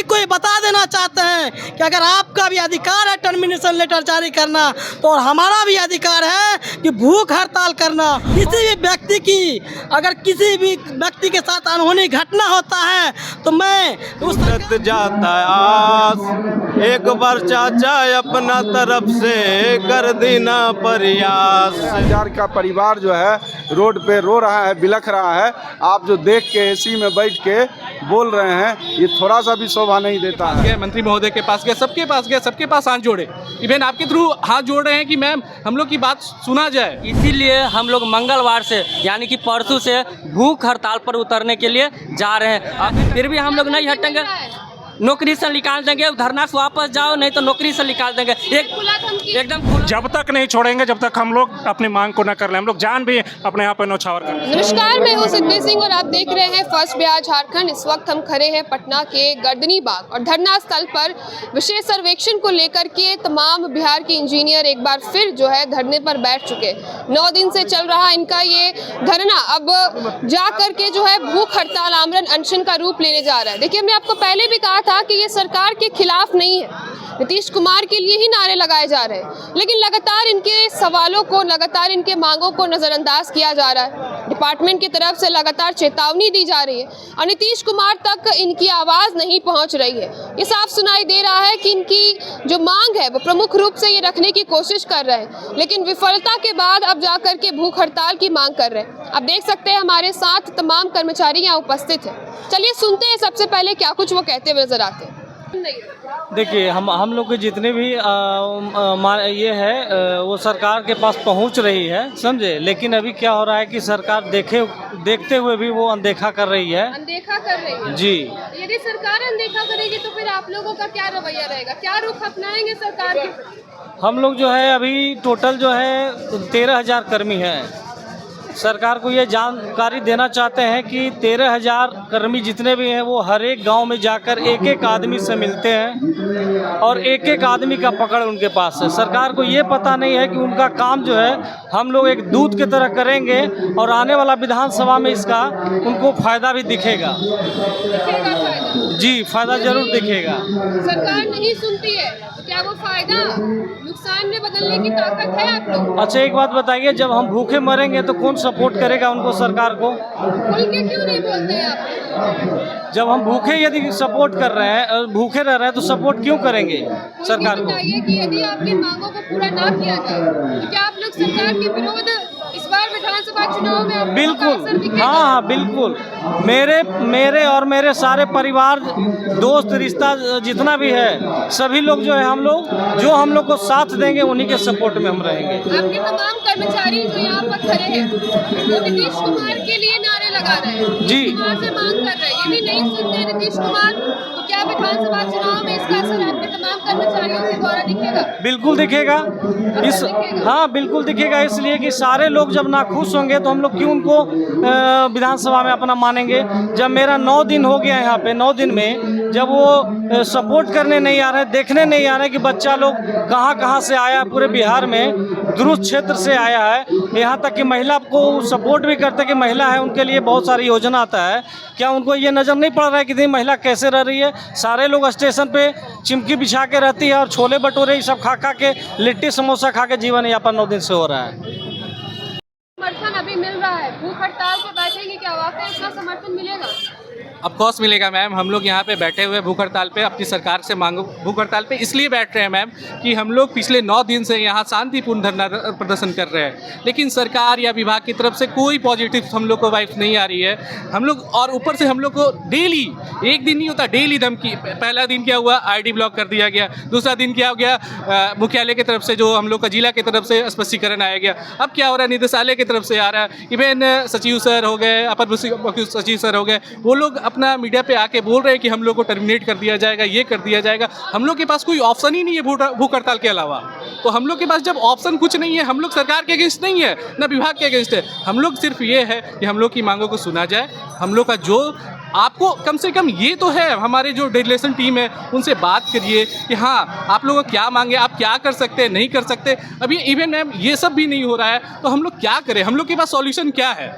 कोई बता देना चाहते हैं कि अगर आपका भी अधिकार है टर्मिनेशन लेटर जारी करना, तो हमारा भी अधिकार है कि भूख हड़ताल करना। किसी भी व्यक्ति की अगर किसी भी व्यक्ति के साथ अनहोनी घटना होता है तो मैं उस जाता है आस, एक बार चाचा अपना तरफ से कर देना प्रयास। हजार का परिवार जो है रोड पे रो रहा है, बिलख रहा है। आप जो देख के एसी में बैठ के बोल रहे हैं, ये थोड़ा सा भी शोभा नहीं देता है। मंत्री महोदय के पास गया, सबके पास हाथ जोड़े, इवन आपके थ्रू हाथ जोड़ रहे हैं कि मैम हम लोग की बात सुना जाए। इसीलिए हम लोग मंगलवार से यानी कि परसों से भूख हड़ताल पर उतरने के लिए जा रहे हैं। फिर भी हम लोग नहीं हटेंगे, नौकरी से निकाल देंगे। धरना से वापस जाओ, नहीं तो नौकरी से निकाल देंगे। एकदम जब तक नहीं छोड़ेंगे, जब तक हम लोग अपनी मांग को न कर लें। हम लोग जान भी अपने यहाँ पर न्यौछावर कर। नमस्कार, मैं हूँ सिद्धि सिंह और आप देख रहे हैं फर्स्ट बिहार झारखंड। इस वक्त हम खड़े हैं पटना के गर्दनी बाग और धरना स्थल पर विशेष सर्वेक्षण को लेकर के तमाम बिहार के इंजीनियर एक बार फिर जो है धरने पर बैठ चुके। 9 दिन से चल रहा इनका ये धरना अब जा करके जो है भूख हड़ताल, आमरण अनशन का रूप लेने जा रहा है। देखिए, हमने आपको पहले भी कहा था कि ये सरकार के खिलाफ नहीं है, नीतीश कुमार के लिए ही नारे लगाए जा रहे हैं, लेकिन लगातार इनके सवालों को, लगातार इनके मांगों को नज़रअंदाज किया जा रहा है। डिपार्टमेंट की तरफ से लगातार चेतावनी दी जा रही है और नीतीश कुमार तक इनकी आवाज़ नहीं पहुंच रही है। ये साफ सुनाई दे रहा है कि इनकी जो मांग है वो प्रमुख रूप से ये रखने की कोशिश कर रहे हैं, लेकिन विफलता के बाद अब जाकर के भूख हड़ताल की मांग कर रहे हैं। आप देख सकते हैं हमारे साथ तमाम कर्मचारी यहाँ उपस्थित हैं। चलिए सुनते हैं सबसे पहले क्या कुछ वो कहते हुए नजर आते हैं। देखिए, हम लोग के जितने भी ये है वो सरकार के पास पहुंच रही है, समझे। लेकिन अभी क्या हो रहा है कि सरकार देखते हुए भी वो अनदेखा कर रही है। अनदेखा कर रही है जी। यदि सरकार अनदेखा करेगी तो फिर आप लोगों का क्या रवैया रहेगा, क्या रुख अपनाएंगे सरकार के? हम लोग जो है अभी टोटल जो है 13,000 कर्मी हैं। सरकार को ये जानकारी देना चाहते हैं कि 13,000 कर्मी जितने भी हैं वो हर एक गांव में जाकर एक एक आदमी से मिलते हैं और एक एक आदमी का पकड़ उनके पास है। सरकार को ये पता नहीं है कि उनका काम जो है हम लोग एक दूत की तरह करेंगे और आने वाला विधानसभा में इसका उनको फायदा भी दिखेगा। जी, फायदा जरूर दिखेगा। सरकार नहीं सुनती है तो क्या वो फायदा नुकसान में बदलने की ताकत है आप लोग? अच्छा, एक बात बताइए, जब हम भूखे मरेंगे तो कौन सपोर्ट करेगा उनको, सरकार को? खुल के क्यों नहीं बोलते हैं आप? जब हम भूखे यदि सपोर्ट कर रहे हैं, भूखे रह रहे हैं, तो सपोर्ट क्यों करेंगे सरकार को? बताइए कि यदि आपकी मांगों को पूरा ना किया जाए तो क्या आप लोग सरकार के विरोध इस बार विधानसभा चुनाव में आपको बिल्कुल, हाँ, बिल्कुल। मेरे और मेरे सारे परिवार, दोस्त, रिश्ता जितना भी है, सभी लोग जो है हम लोग को साथ देंगे, उन्हीं के सपोर्ट में हम रहेंगे। आपके तमाम कर्मचारी जो यहाँ पर खड़े हैं वो नीतीश कुमार के लिए नारे लगा रहे हैं, जी, कुमार से मांग कर रहे हैं। यदि नहीं सुनते नीतीश कुमार तो क्या विधानसभा चुनाव में इसका असर आपके तमाम कर्मचारियों के द्वारा दिखेगा? बिल्कुल दिखेगा। हाँ, बिल्कुल दिखेगा। इसलिए कि सारे लोग जब नाखुश होंगे तो हम लोग क्यों उनको विधानसभा में अपना मानेंगे। जब मेरा 9 दिन हो गया यहाँ पे, 9 दिन में जब वो सपोर्ट करने नहीं आ रहे, देखने नहीं आ रहे कि बच्चा लोग कहाँ से आया, पूरे बिहार में दूरस्थ क्षेत्र से आया है, यहाँ तक कि महिला को सपोर्ट भी करते कि महिला है, उनके लिए बहुत सारी योजना आता है। क्या उनको ये नज़र नहीं पड़ रहा है कि महिला कैसे रह रही है? सारे लोग स्टेशन पे चिमकी बिछा के रहती है और छोले भटूरे ये सब खा के, लिट्टी समोसा खा के जीवन यापन 9 दिन से हो रहा है। समर्थन अभी मिल रहा है, भूख हड़ताल पे बैठेंगे, क्या वाकई इतना समर्थन मिलेगा? ऑफ कोर्स मिलेगा मैम। हम लोग यहाँ पे बैठे हुए भूख हड़ताल पे, अपनी सरकार से मांगो भूख हड़ताल पे इसलिए बैठ रहे हैं मैम कि हम लोग पिछले 9 दिन से यहाँ शांतिपूर्ण धरना प्रदर्शन कर रहे हैं, लेकिन सरकार या विभाग की तरफ से कोई पॉजिटिव हम लोग को वाइब्स नहीं आ रही है। हम लोग, और ऊपर से हम लोग को डेली, एक दिन नहीं होता, डेली धमकी। पहला दिन क्या हुआ, ID ब्लॉक कर दिया गया। दूसरा दिन क्या हो गया, मुख्यालय की तरफ से, जो हम लोग का जिला की तरफ से स्पष्टीकरण आया गया। अब क्या हो रहा है, निदेशालय की तरफ से आ रहा है। इवन सचिव सर हो गए, अपर सचिव सर हो गए, वो लोग अपना मीडिया पे आके बोल रहे हैं कि हम लोग को टर्मिनेट कर दिया जाएगा, ये कर दिया जाएगा। हम लोग के पास कोई ऑप्शन ही नहीं है भूख हड़ताल के अलावा। तो हम लोग के पास जब ऑप्शन कुछ नहीं है, हम लोग सरकार के अगेंस्ट नहीं है, ना विभाग के अगेंस्ट है। हम लोग सिर्फ ये है कि हम लोग की मांगों को सुना जाए। हम लोग का जो, आपको कम से कम ये तो है, हमारे जो डेलीगेशन टीम है उनसे बात करिए कि हाँ आप लोगों को क्या मांगे, आप क्या कर सकते हैं, नहीं कर सकते। अभी इवन मैम ये सब भी नहीं हो रहा है, तो हम लोग क्या करें? हम लोग के पास सॉल्यूशन क्या है?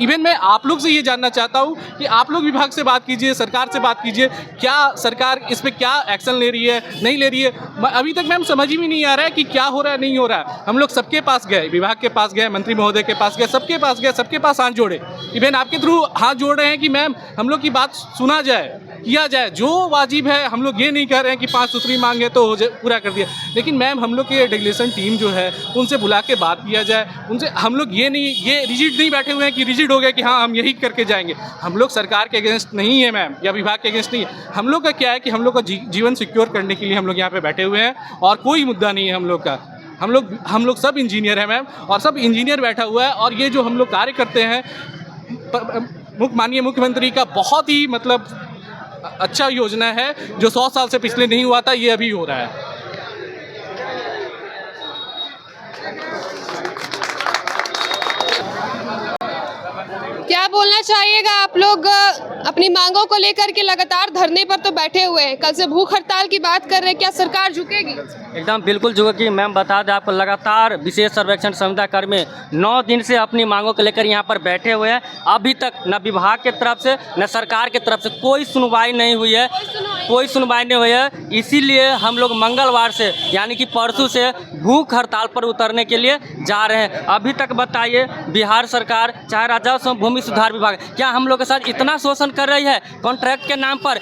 इवन मैं आप लोग से ये जानना चाहता हूँ कि आप लोग विभाग से बात कीजिए, सरकार से बात कीजिए, क्या सरकार इस पर क्या एक्शन ले रही है, नहीं ले रही है। अभी तक मैम समझ ही भी नहीं आ रहा है कि क्या हो रहा है, नहीं हो रहा है। हम लोग सबके पास गए, विभाग के पास गए, मंत्री महोदय के पास गए, सबके पास गए, सबके पास हाथ जोड़े। इवन आपके थ्रू हाथ जोड़ रहे हैं कि मैम हम लोग की बात सुना जाए, किया जाए, जो वाजिब है। हम लोग ये नहीं कह रहे हैं कि 5 सूत्री मांगे तो हो जाए, पूरा कर दिया। लेकिन मैम हम लोग की डेलीगेशन टीम जो है उनसे बुला के बात किया जाए, उनसे। हम लोग ये रिजिड नहीं बैठे हुए हैं कि रिजिड हो गए कि हाँ हम यही करके जाएंगे। हम लोग सरकार के अगेंस्ट नहीं है मैम, या विभाग के अगेंस्ट नहीं है। हम लोग का क्या है कि हम लोग का जीवन सिक्योर करने के लिए हम लोग यहाँ पे बैठे हुए हैं, और कोई मुद्दा नहीं है हम लोग का। हम लोग सब इंजीनियर हैं मैम, और सब इंजीनियर बैठा हुआ है। और ये जो हम लोग कार्य करते हैं, माननीय मुख्यमंत्री का बहुत ही मतलब अच्छा योजना है, जो 100 साल से पिछले नहीं हुआ था, ये अभी हो रहा है। क्या बोलना चाहिएगा? आप लोग अपनी मांगों को लेकर के लगातार धरने पर तो बैठे हुए हैं, कल से भूख हड़ताल की बात कर रहे हैं, क्या सरकार झुकेगी? एकदम बिल्कुल झुकेगी मैम। बता दें आपको, लगातार विशेष सर्वेक्षण संविदा कर्मी 9 दिन से अपनी मांगों को लेकर यहाँ पर बैठे हुए हैं। अभी तक न विभाग की तरफ से न सरकार की तरफ से कोई सुनवाई नहीं हुई है, कोई सुनवाई नहीं हुई है। इसीलिए हम लोग मंगलवार से यानी कि परसों से भूख हड़ताल पर उतरने के लिए जा रहे हैं। अभी तक बताइए, बिहार सरकार चाहे राजस्व भूमि सुधार विभाग, क्या हम लोग के साथ इतना शोषण कर रही है कॉन्ट्रैक्ट के नाम पर?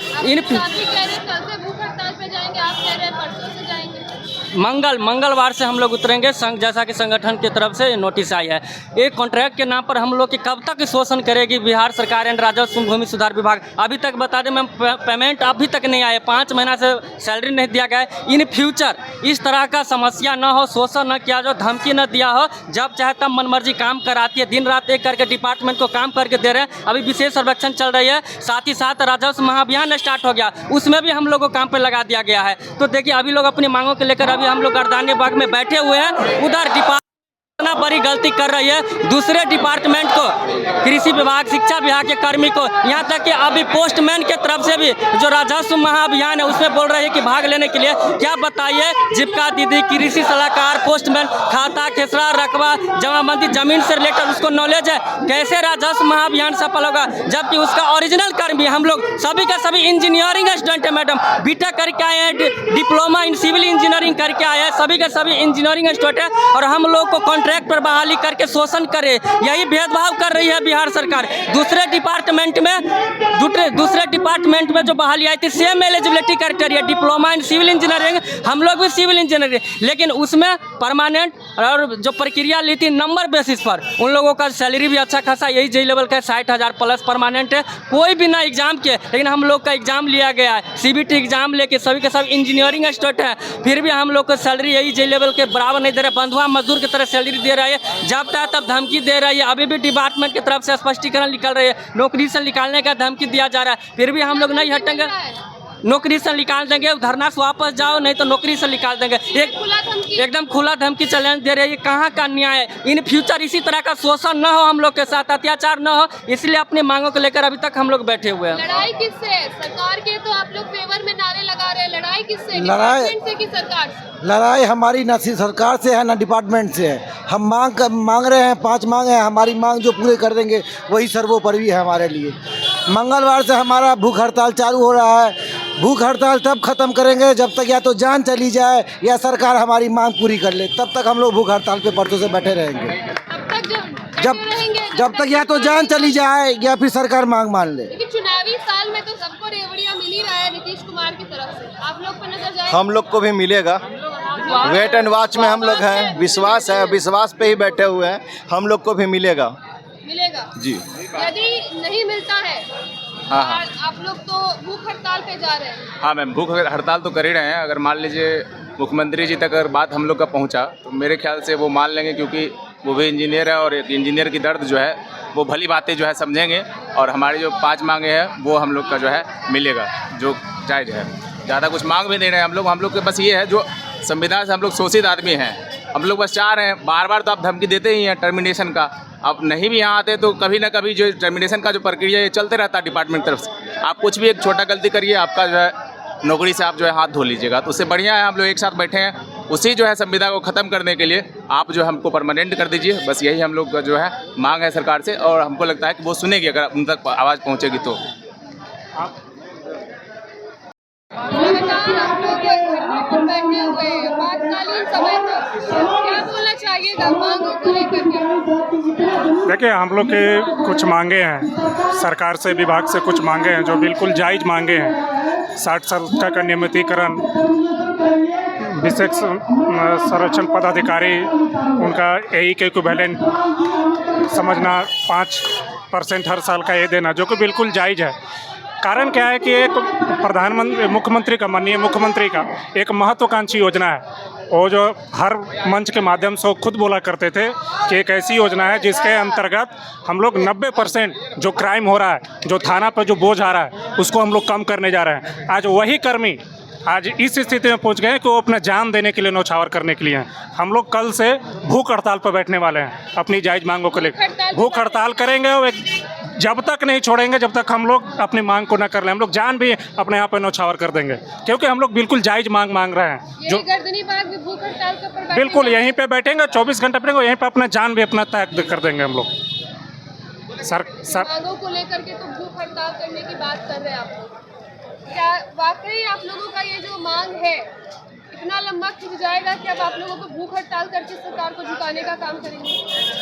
मंगलवार से हम लोग उतरेंगे। जैसा कि संगठन की तरफ से नोटिस आई है, एक कॉन्ट्रैक्ट के नाम पर हम लोग की कब तक शोषण करेगी बिहार सरकार एंड राजस्व भूमि सुधार विभाग। अभी तक बता दें मैम, पेमेंट अभी तक नहीं आया, 5 महीना से सैलरी नहीं दिया गया है। इन फ्यूचर इस तरह का समस्या न हो, शोषण न किया जाए, धमकी न दिया हो, जब चाहे तब मनमर्जी काम कराती है। दिन रात एक करके डिपार्टमेंट को काम करके दे रहे हैं। अभी विशेष सर्वेक्षण चल रही है, साथ ही साथ राजस्व महाअभियान स्टार्ट हो गया, उसमें भी हम लोग को काम पर लगा दिया गया है। तो देखिए, अभी लोग अपनी मांगों को लेकर अभी हम लोग गर्दानी बाग में बैठे हुए हैं। उधर डिपार्टमेंट इतना बड़ी गलती कर रही है, दूसरे डिपार्टमेंट को, कृषि विभाग, शिक्षा विभाग के कर्मी को, यहाँ तक कि अभी पोस्टमैन के तरफ से भी जो राजस्व महाअभियान है उसमें बोल रहे हैं कि भाग लेने के लिए। क्या बताइए, जीविका दीदी, कृषि सलाहकार, पोस्टमैन, खाता, खेसरा, रकबा, जमाबंदी, जमीन से रिलेटेड उसको नॉलेज है, कैसे राजस्व महाअभियान सफल होगा? जबकि उसका ओरिजिनल कर्मी हम लोग सभी का सभी इंजीनियरिंग स्टूडेंट है मैडम, बीटेक करके आए हैं, डिप्लोमा इन सिविल इंजीनियरिंग करके आए हैं, सभी के सभी इंजीनियरिंग स्टूडेंट है। और हम लोग को कॉन्ट्रैक्ट पर बहाली करके शोषण करे, यही भेदभाव कर रही है बिहार सरकार। दूसरे डिपार्टमेंट में जो बहाली आई थी, same eligibility criteria, diploma in civil engineering, हम लोग भी सिविल इंजीनियरिंग, लेकिन उसमें परमानेंट और जो प्रक्रिया ली थी नंबर बेसिस पर, उन लोगों का सैलरी भी अच्छा खासा यही जे लेवल का 60,000 प्लस परमानेंट है, कोई भी ना एग्जाम के। लेकिन हम लोग का एग्जाम लिया गया है, CBT एग्जाम लेके सभी के सब इंजीनियरिंग स्टूडेंट है, फिर भी हम लोग को सैलरी यही जे लेवल के बराबर नहीं दे रहे, बंधुआ मजदूर की तरह सैलरी दे रहा है, जब तक तब धमकी दे रही है। अभी भी डिपार्टमेंट की तरफ से स्पष्टीकरण निकल रही है, नौकरी से निकालने का धमकी दिया जा रहा है, फिर भी हम लोग नहीं हटेंगे। नौकरी से निकाल देंगे, धरना से वापस जाओ, नहीं तो नौकरी से निकाल देंगे। एकदम खुला धमकी चैलेंज दे रही है। ये कहाँ का न्याय है? इन फ्यूचर इसी तरह का शोषण न हो, हम लोग के साथ अत्याचार न हो, इसलिए अपनी मांगों को लेकर अभी तक हम लोग बैठे हुए हैं। लड़ाई किससे? सरकार के तो आप लोग फेवर में नारे लगा रहे हैं, लड़ाई किससे? लड़ाई- डिपार्टमेंट से कि सरकार से? लड़ाई हमारी न सरकार से है न डिपार्टमेंट से है। हम मांग रहे हैं, 5 मांग है, हमारी मांग जो पूरे कर देंगे वही सर्वोपरि है हमारे लिए। मंगलवार से हमारा भूख हड़ताल चालू हो रहा है। भूख हड़ताल तब खत्म करेंगे जब तक या तो जान चली जाए या सरकार हमारी मांग पूरी कर ले, तब तक हम लोग भूख हड़ताल पे परसों से बैठे रहेंगे। अब तक जब तक या तो जान चली जाए या फिर सरकार मांग मान ले। लेकिन चुनावी साल में तो सबको रेवड़ियां मिल ही रहा है नीतीश कुमार की तरफ से, आप लोग पर नजर जाए? हम लोग को भी मिलेगा, वेट एंड वॉच में हम लोग हैं, विश्वास है, विश्वास पे ही बैठे हुए हैं, हम लोग को भी मिलेगा जी। यदि नहीं मिलता है, हाँ। आप लोग तो भूख हड़ताल पे जा रहे हैं। हाँ मैम, भूख हड़ताल तो कर ही रहे हैं। अगर मान लीजिए मुख्यमंत्री जी तक अगर बात हम लोग का पहुंचा तो मेरे ख्याल से वो मान लेंगे, क्योंकि वो भी इंजीनियर है और एक इंजीनियर की दर्द जो है वो भली बातें जो है समझेंगे, और हमारी जो 5 मांगे हैं वो हम लोग का जो है मिलेगा, जो जायज़ है। ज़्यादा कुछ मांग भी नहीं रहे हम लोग के बस ये है, जो संविधान से हम लोग शोषित आदमी हैं, हम लोग बस चाह रहे हैं, बार बार तो आप धमकी देते ही हैं टर्मिनेशन का, आप नहीं भी यहाँ आते तो कभी ना कभी जो टर्मिनेशन का जो प्रक्रिया है चलते रहता है डिपार्टमेंट तरफ से। आप कुछ भी एक छोटा गलती करिए, आपका जो है नौकरी से आप जो है हाथ धो लीजिएगा। तो उससे बढ़िया है हम लोग एक साथ बैठे हैं, उसी जो है संविदा को ख़त्म करने के लिए आप जो है हमको परमानेंट कर दीजिए। बस यही हम लोग का जो है मांग है सरकार से, और हमको लगता है कि वो सुनेगी अगर उन तक आवाज़ पहुँचेगी तो। लगातार आप लोग धरने पर बैठे हुए हैं आपातकालीन समय तक, क्या बोलना चाहिएगा मांगों को लेकर के? देखिए, हम लोग के कुछ मांगे हैं, सरकार से विभाग से कुछ मांगे हैं जो बिल्कुल जायज़ मांगे हैं। 60 साल का नियमितीकरण, विशेष संरक्षण पदाधिकारी उनका एई के इक्विवेलेंट समझना 5% हर साल का ये देना, जो कि बिल्कुल जायज़ है। कारण क्या है कि एक प्रधानमंत्री मुख्यमंत्री का माननीय मुख्यमंत्री का एक महत्वाकांक्षी योजना है। वो जो हर मंच के माध्यम से वो खुद बोला करते थे कि एक ऐसी योजना है जिसके अंतर्गत हम लोग 90% जो क्राइम हो रहा है, जो थाना पर जो बोझ आ रहा है, उसको हम लोग कम करने जा रहे हैं। आज वही कर्मी आज इस स्थिति में पहुंच गए कि वो अपना जान देने के लिए न्यौछावर करने के लिए हैं। हम लोग कल से भूख हड़ताल पर बैठने वाले हैं अपनी जायज़ मांगों को लेकर। भूख हड़ताल करेंगे और जब तक नहीं छोड़ेंगे जब तक हम लोग अपनी मांग को न कर लें। हम लोग जान भी अपने यहाँ पर न्यौछावर कर देंगे, क्योंकि हम लोग बिल्कुल जायज़ मांग रहे हैं। जो गर्दनी बाग में भूख हड़ताल पर बिल्कुल यहीं पे बैठेंगे, 24 घंटे बैठेंगे, यहीं पे अपना जान भी अपना त्याग कर देंगे हम लोग। सर मांगों को लेकर के तो भूख हड़ताल करने की बात कर रहे हैं आप लोग, क्या वाकई आप लोगों का ये जो मांग है इतना लंबा खिंच जाएगा कि अब आप लोगों को भूख हड़ताल करके सरकार को झुकाने का काम करेंगे?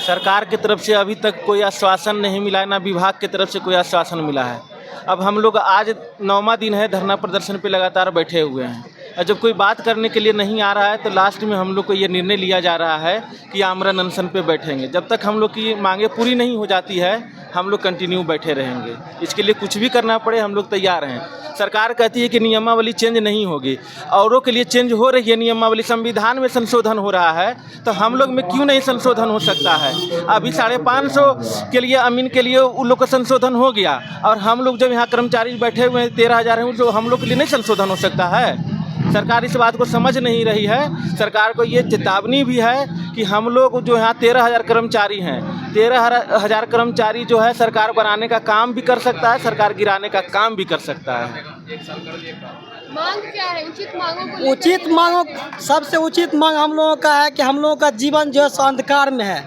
सरकार की तरफ से अभी तक कोई आश्वासन नहीं मिला है, ना विभाग की तरफ से कोई आश्वासन मिला है। अब हम लोग आज 9वां दिन है धरना प्रदर्शन पे लगातार बैठे हुए हैं, और जब कोई बात करने के लिए नहीं आ रहा है तो लास्ट में हम लोग को ये निर्णय लिया जा रहा है कि आमरण अनशन पे बैठेंगे। जब तक हम लोग की मांगे पूरी नहीं हो जाती है हम लोग कंटिन्यू बैठे रहेंगे। इसके लिए कुछ भी करना पड़े हम लोग तैयार हैं। सरकार कहती है कि नियमावली चेंज नहीं होगी, औरों के लिए चेंज हो रही है नियमावली। संविधान में संशोधन हो रहा है तो हम लोग में क्यों नहीं संशोधन हो सकता है? अभी 550 के लिए अमीन के लिए उन लोग का संशोधन हो गया, और हम लोग जब यहाँ कर्मचारी बैठे हुए हैं 13,000 हैं, तो हम लोग के लिए नहीं संशोधन हो सकता है? सरकार इस बात को समझ नहीं रही है। सरकार को ये चेतावनी भी है कि हम लोग जो यहाँ 13,000 कर्मचारी हैं, 13,000 कर्मचारी जो है सरकार बनाने का काम भी कर सकता है, सरकार गिराने का काम भी कर सकता है। मांग क्या है? उचित मांगों को उचित मांगों, सबसे उचित मांग हम लोगों का है कि हम लोगों का जीवन जो है सो अंधकार में है,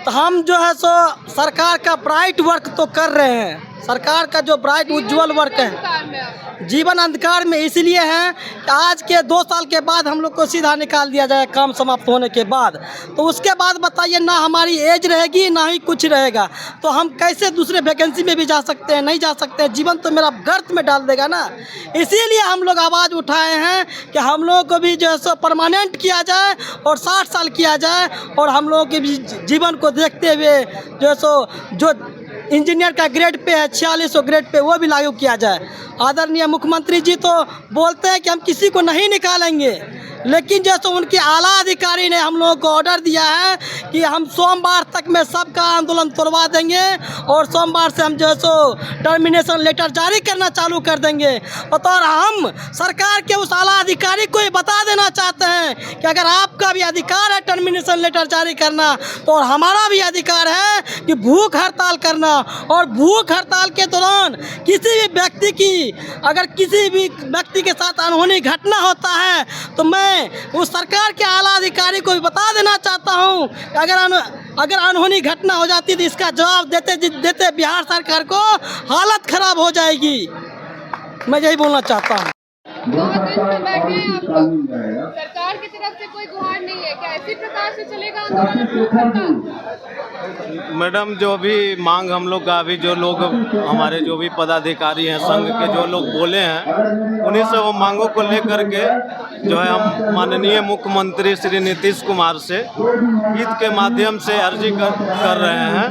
तो हम जो है सो सरकार का ब्राइट वर्क तो कर रहे हैं। सरकार का जो ब्राइट उज्जवल वर्क है, जीवन अंधकार में इसलिए है कि आज के 2 साल के बाद हम लोग को सीधा निकाल दिया जाए काम समाप्त होने के बाद। तो उसके बाद बताइए, ना हमारी एज रहेगी ना ही कुछ रहेगा, तो हम कैसे दूसरे वैकेंसी में भी जा सकते हैं? नहीं जा सकते हैं। जीवन तो मेरा गर्त में डाल देगा ना। इसीलिए हम लोग आवाज़ उठाए हैं कि हम लोगों को भी जो है सो परमानेंट किया जाए और 60 साल किया जाए, और हम लोगों के भी जीवन को देखते हुए जो है सो जो इंजीनियर का ग्रेड पे है 4600 ग्रेड पे वो भी लागू किया जाए। आदरणीय मुख्यमंत्री जी तो बोलते हैं कि हम किसी को नहीं निकालेंगे, लेकिन जैसे उनके आला अधिकारी ने हम लोगों को ऑर्डर दिया है कि हम सोमवार तक में सबका आंदोलन तोड़वा देंगे, और सोमवार से हम जो है सो टर्मिनेशन लेटर जारी करना चालू कर देंगे। और हम सरकार के उस आला अधिकारी को ये बता देना चाहते हैं कि अगर आपका भी अधिकार है टर्मिनेशन लेटर जारी करना, तो हमारा भी अधिकार है कि भूख हड़ताल करना। और भूख हड़ताल के दौरान किसी भी व्यक्ति की, अगर किसी भी व्यक्ति के साथ अनहोनी घटना होता है, तो मैं उस सरकार के आला अधिकारी को भी बता देना चाहता हूं कि अगर अनहोनी घटना हो जाती तो इसका जवाब देते बिहार सरकार को हालत खराब हो जाएगी। मैं यही बोलना चाहता हूं। 2 दिन से बैठे हैं आप लोग, सरकार की तरफ से कोई गुहार नहीं है, क्या इसी प्रकार से चलेगा आंदोलन भूख हड़ताल? मैडम, जो भी मांग हम लोग का अभी जो लोग हमारे जो भी पदाधिकारी हैं संघ के जो लोग बोले हैं, उन्हीं से वो मांगों को लेकर के जो है हम माननीय मुख्यमंत्री श्री नीतीश कुमार से गीत के माध्यम से अर्जी कर रहे हैं।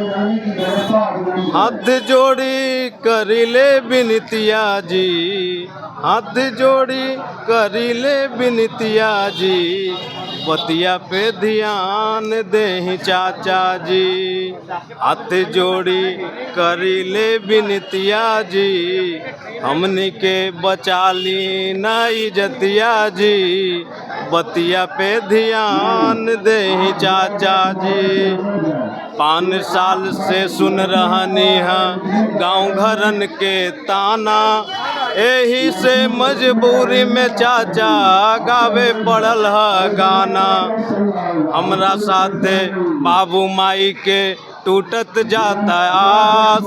हाथ जोड़ी करिले बिनतिया जी, हाथ जोड़ी करिले बिनतिया जी, बतिया पे ध्यान दे चाचा जी। हाथ जोड़ी करिले बिनतिया जी, हमनी के बचा ली नाई जतिया जी, बतिया पे ध्यान दे चाचा जी। 5 साल से सुन रहनी है गाँव घरन के ताना, यही से मजबूरी में चाचा गावे पड़ल है गाना। हमरा साथे बाबू माई के टूटत जाता आस।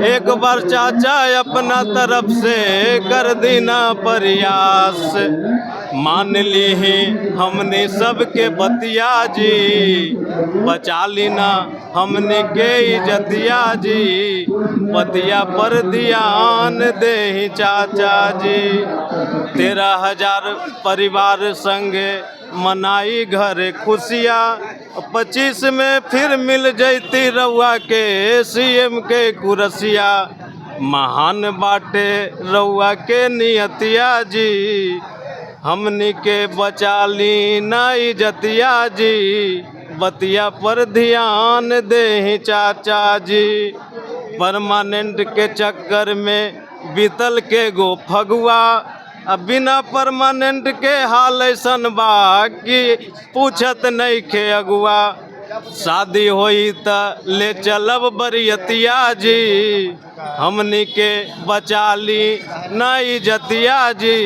एक बार चाचा अपना तरफ से कर देना प्रयास। मान ली ही हमने सबके बतिया जी, बचा लेना हमने के इज्जतिया जी। बतिया पर ध्यान दे ही चाचा जी। 13,000 परिवार संगे मनाई घर खुशियाँ। 25 में फिर मिल जैती रउआ के सीएम के कुरसिया। महान बाटे रउआ के नियतिया जी, हमनी के बचा ली ना इज्जतिया जी। बतिया पर ध्यान दे ही चाचा जी। परमानेंट के चक्कर में बीतल के गो फगुआ। अब बिना परमानेंट के हाल ऐसन बा कि पूछत नहीं के अगुआ। शादी होई त ले चलब बरियतिया जी, हमनी के बचा ली ना इज्जतिया जी।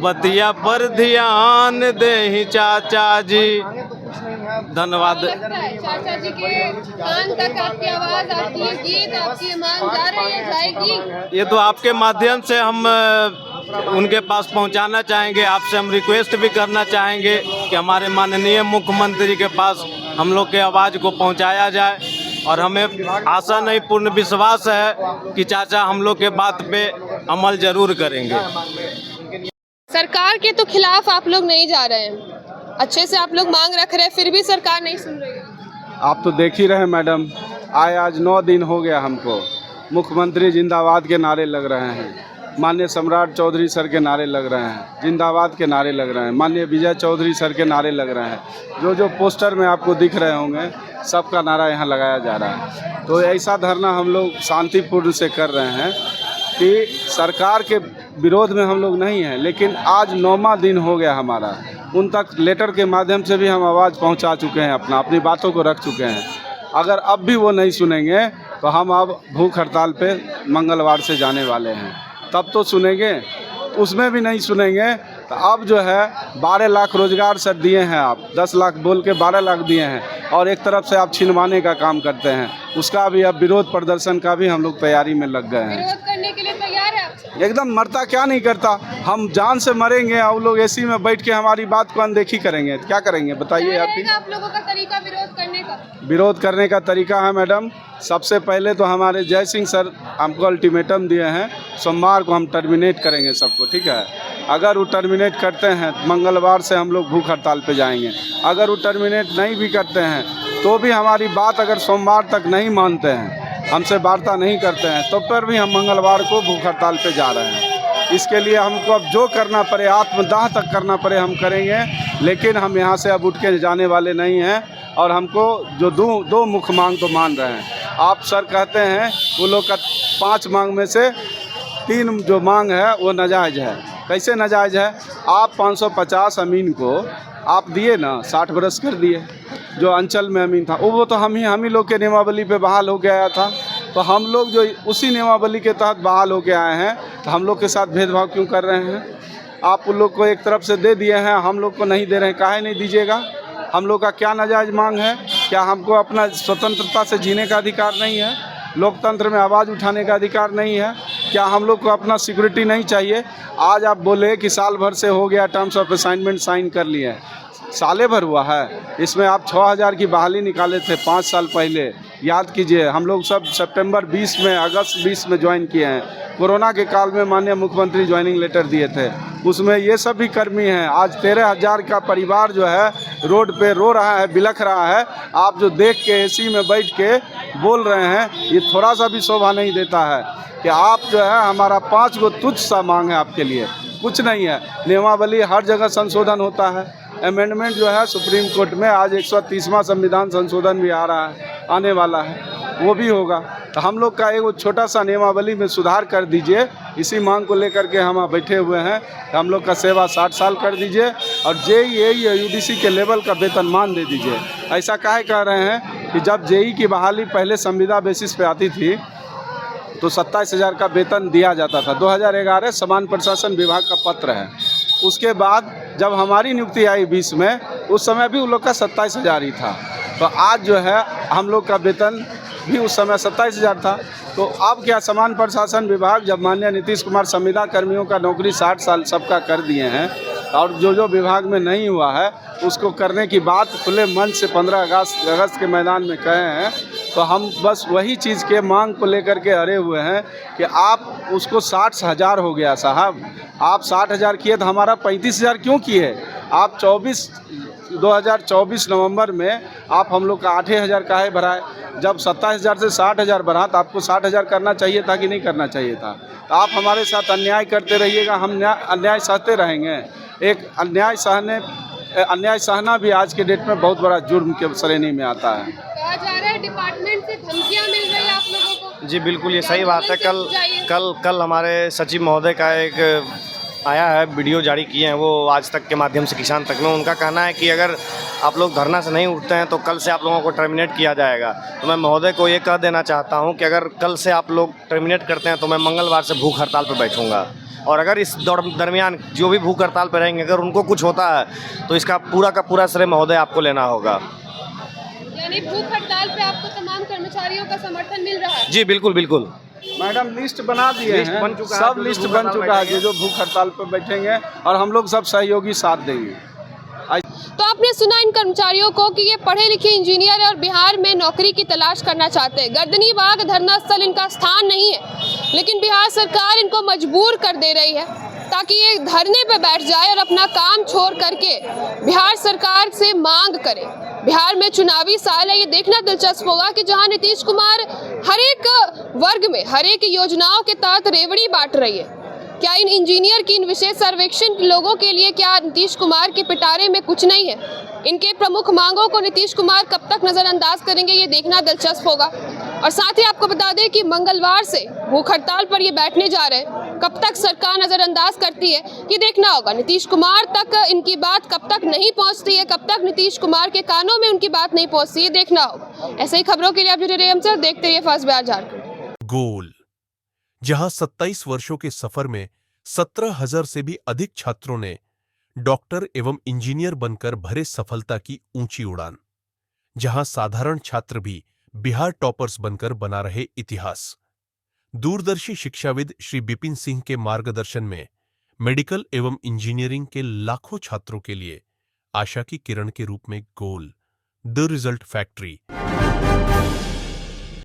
बतिया पर ध्यान दे ही चाचा जी। धन्यवाद। चाचा जी के कान तक आपकी आवाज आती है, गीत आपकी मांग जा रही है, जाएगी? ये तो आपके माध्यम से हम उनके पास पहुंचाना चाहेंगे। आपसे हम रिक्वेस्ट भी करना चाहेंगे कि हमारे माननीय मुख्यमंत्री के पास हम लोग के आवाज़ को पहुंचाया जाए। और हमें आशा नहीं पूर्ण विश्वास है कि चाचा हम लोग के बात पे अमल जरूर करेंगे। सरकार के तो खिलाफ आप लोग नहीं जा रहे हैं, अच्छे से आप लोग मांग रख रहे हैं, फिर भी सरकार नहीं सुन रही है। आप तो देख ही रहे हैं मैडम, आज 9 दिन हो गया हमको। मुख्यमंत्री जिंदाबाद के नारे लग रहे हैं, माननीय सम्राट चौधरी सर के नारे लग रहे हैं, जिंदाबाद के नारे लग रहे हैं, माननीय विजय चौधरी सर के नारे लग रहे हैं। जो पोस्टर में आपको दिख रहे होंगे सबका नारा यहाँ लगाया जा रहा है। तो ऐसा धरना हम लोग शांतिपूर्ण से कर रहे हैं कि सरकार के विरोध में हम लोग नहीं हैं, लेकिन आज 9वां दिन हो गया हमारा। उन तक लेटर के माध्यम से भी हम आवाज़ पहुंचा चुके हैं, अपनी बातों को रख चुके हैं। अगर अब भी वो नहीं सुनेंगे तो हम अब भूख हड़ताल पे मंगलवार से जाने वाले हैं, तब तो सुनेंगे। उसमें भी नहीं सुनेंगे तो अब जो है 12 लाख रोजगार सर दिए हैं आप, 10 लाख बोल के 12 लाख दिए हैं, और एक तरफ से आप छिनवाने का काम करते हैं। उसका भी अब विरोध प्रदर्शन का भी हम लोग तैयारी में लग गए हैं। विरोध करने के लिए तैयार है आप? एकदम, मरता क्या नहीं करता। हम जान से मरेंगे और लोग एसी में बैठ के हमारी बात को अनदेखी करेंगे, क्या करेंगे बताइए आप लोगों का तरीका विरोध करने का? विरोध करने का तरीका है मैडम, सबसे पहले तो हमारे जय सिंह सर हमको अल्टीमेटम दिए हैं, सोमवार को हम टर्मिनेट करेंगे सबको, ठीक है। अगर वो टर्मिनेट करते हैं मंगलवार से हम लोग भूख हड़ताल पे जाएंगे। अगर वो टर्मिनेट नहीं भी करते हैं तो भी हमारी बात अगर सोमवार तक नहीं मानते हैं, हमसे वार्ता नहीं करते हैं, तो फिर भी हम मंगलवार को भूख हड़ताल पे जा रहे हैं। इसके लिए हमको अब जो करना पड़े, आत्मदाह तक करना पड़े हम करेंगे, लेकिन हम यहाँ से अब उठ के जाने वाले नहीं हैं। और हमको जो दो मुख्य मांग तो मान रहे हैं। आप सर कहते हैं वो लोग का 5 मांग में से 3 जो मांग है वो नाजायज़ है। कैसे नाजायज़ है? आप 550 अमीन को आप दिए ना, 60 बरस कर दिए। जो अंचल में अमीन था वो तो हम ही लोग के नियमावली पे बहाल हो गया था। तो हम लोग जो उसी नियमावली के तहत बहाल हो के आए हैं, तो हम लोग के साथ भेदभाव क्यों कर रहे हैं? आप उन लोग को एक तरफ से दे दिए हैं, हम लोग को नहीं दे रहे हैं, काहे नहीं दीजिएगा? हम लोग का क्या नाजायज़ मांग है? क्या हमको अपना स्वतंत्रता से जीने का अधिकार नहीं है? लोकतंत्र में आवाज़ उठाने का अधिकार नहीं है? क्या हम लोग को अपना सिक्योरिटी नहीं चाहिए? आज आप बोले कि साल भर से हो गया, टर्म्स ऑफ असाइनमेंट साइन कर लिए, साले भर हुआ है। इसमें आप 6000 की बहाली निकाले थे 5 साल पहले, याद कीजिए। हम लोग सब सितंबर 20 में, अगस्त 20 में ज्वाइन किए हैं। कोरोना के काल में माननीय मुख्यमंत्री ज्वाइनिंग लेटर दिए थे, उसमें ये सब भी कर्मी हैं। आज 13,000 का परिवार जो है रोड पे रो रहा है, बिलख रहा है। आप जो देख के एसी में बैठ के बोल रहे हैं, ये थोड़ा सा भी शोभा नहीं देता है कि आप जो है हमारा 5 गो तुच्छ सा मांग है आपके लिए, कुछ नहीं है। नियमावली हर जगह संशोधन होता है, अमेंडमेंट जो है सुप्रीम कोर्ट में आज 130वां संविधान संशोधन भी आ रहा है, आने वाला है, वो भी होगा। तो हम लोग का एक छोटा सा नियमावली में सुधार कर दीजिए। इसी मांग को लेकर के हम बैठे हुए हैं। हम लोग का सेवा 60 साल कर दीजिए और जेईई यूडीसी के लेवल का वेतनमान दे दीजिए। ऐसा काहे कह रहे हैं कि जब जेईई की बहाली पहले संविदा बेसिस पे आती थी, तो 27,000 का वेतन दिया जाता था। 2011 समान प्रशासन विभाग का पत्र है। उसके बाद जब हमारी नियुक्ति आई 20 में, उस समय भी उन लोग का 27,000 ही था। तो आज जो है हम लोग का वेतन भी उस समय 27,000 था। तो अब क्या, समान प्रशासन विभाग जब माननीय नीतीश कुमार संविदा कर्मियों का नौकरी 60 साल सबका कर दिए हैं, और जो विभाग में नहीं हुआ है उसको करने की बात खुले मन से 15 अगस्त के मैदान में कहे हैं। तो हम बस वही चीज़ के मांग को लेकर के अड़े हुए हैं कि आप उसको 60,000 हो गया साहब, आप 60,000 किए तो हमारा 35,000 क्यों किए? आप 2024 नवंबर में आप हम लोग का 8,000 काहे बढ़ाए? जब 27,000 से 60,000 बढ़ा तो आपको 60,000 करना चाहिए था कि नहीं करना चाहिए था? तो आप हमारे साथ अन्याय करते रहिएगा, हम अन्याय सहते रहेंगे। एक अन्याय सहना भी आज के डेट में बहुत बड़ा जुर्म के श्रेणी में आता है। कहा जा रहा है डिपार्टमेंट से धमकियां मिल रही है आप लोगों को। जी बिल्कुल, ये सही बात है। कल हमारे सचिव महोदय का एक आया है, वीडियो जारी किए हैं वो आज तक के माध्यम से किसान तक में। उनका कहना है कि अगर आप लोग धरना से नहीं उठते हैं तो कल से आप लोगों को टर्मिनेट किया जाएगा। तो मैं महोदय को ये कह देना चाहता हूँ कि अगर कल से आप लोग टर्मिनेट करते हैं तो मैं मंगलवार से भूख हड़ताल पर बैठूँगा, और अगर इस दरमियान जो भी भूख हड़ताल पर रहेंगे अगर उनको कुछ होता है तो इसका पूरा का पूरा श्रेय महोदय आपको लेना होगा। यानी भूख हड़ताल पे आपको तमाम कर्मचारियों का समर्थन मिल रहा है? जी बिल्कुल बिल्कुल। मैडम लिस्ट बना दिए हैं, सब लिस्ट बन चुका है जो भूख हड़ताल पर बैठेंगे, और हम लोग सब सहयोगी साथ देंगे। तो आपने सुना इन कर्मचारियों को कि ये पढ़े लिखे इंजीनियर है और बिहार में नौकरी की तलाश करना चाहते हैं। गर्दनी बाग धरना स्थल इनका स्थान नहीं है, लेकिन बिहार सरकार इनको मजबूर कर दे रही है ताकि ये धरने पे बैठ जाए और अपना काम छोड़ करके बिहार सरकार से मांग करे। बिहार में चुनावी साल है, ये देखना दिलचस्प होगा कि जहां नीतीश कुमार हर एक वर्ग में हर एक योजनाओं के तहत रेवड़ी बांट रही है, क्या इन इंजीनियर की इन विशेष सर्वेक्षण लोगों के लिए क्या नीतीश कुमार के पिटारे में कुछ नहीं है? इनके प्रमुख मांगों को नीतीश कुमार कब तक नजरअंदाज करेंगे, ये देखना दिलचस्प होगा। और साथ ही आपको बता दें कि मंगलवार से भूख हड़ताल पर ये बैठने जा रहे हैं। कब तक सरकार नजरअंदाज करती है ये देखना होगा। नीतीश कुमार तक इनकी बात कब तक नहीं पहुंचती है, कब तक नीतीश कुमार के कानों में उनकी बात नहीं पहुंचती है, देखना होगा। ऐसे ही खबरों के लिए आप जुड़े रहिए हमसे, देखते रहिए फास्ट बिहार झारखंड। गोल, जहां 27 वर्षों के सफर में 17,000 से भी अधिक छात्रों ने डॉक्टर एवं इंजीनियर बनकर भरे सफलता की ऊंची उड़ान, जहां साधारण छात्र भी बिहार टॉपर्स बनकर बना रहे इतिहास। दूरदर्शी शिक्षाविद श्री बिपिन सिंह के मार्गदर्शन में मेडिकल एवं इंजीनियरिंग के लाखों छात्रों के लिए आशा की किरण के रूप में गोल, द रिजल्ट फैक्ट्री।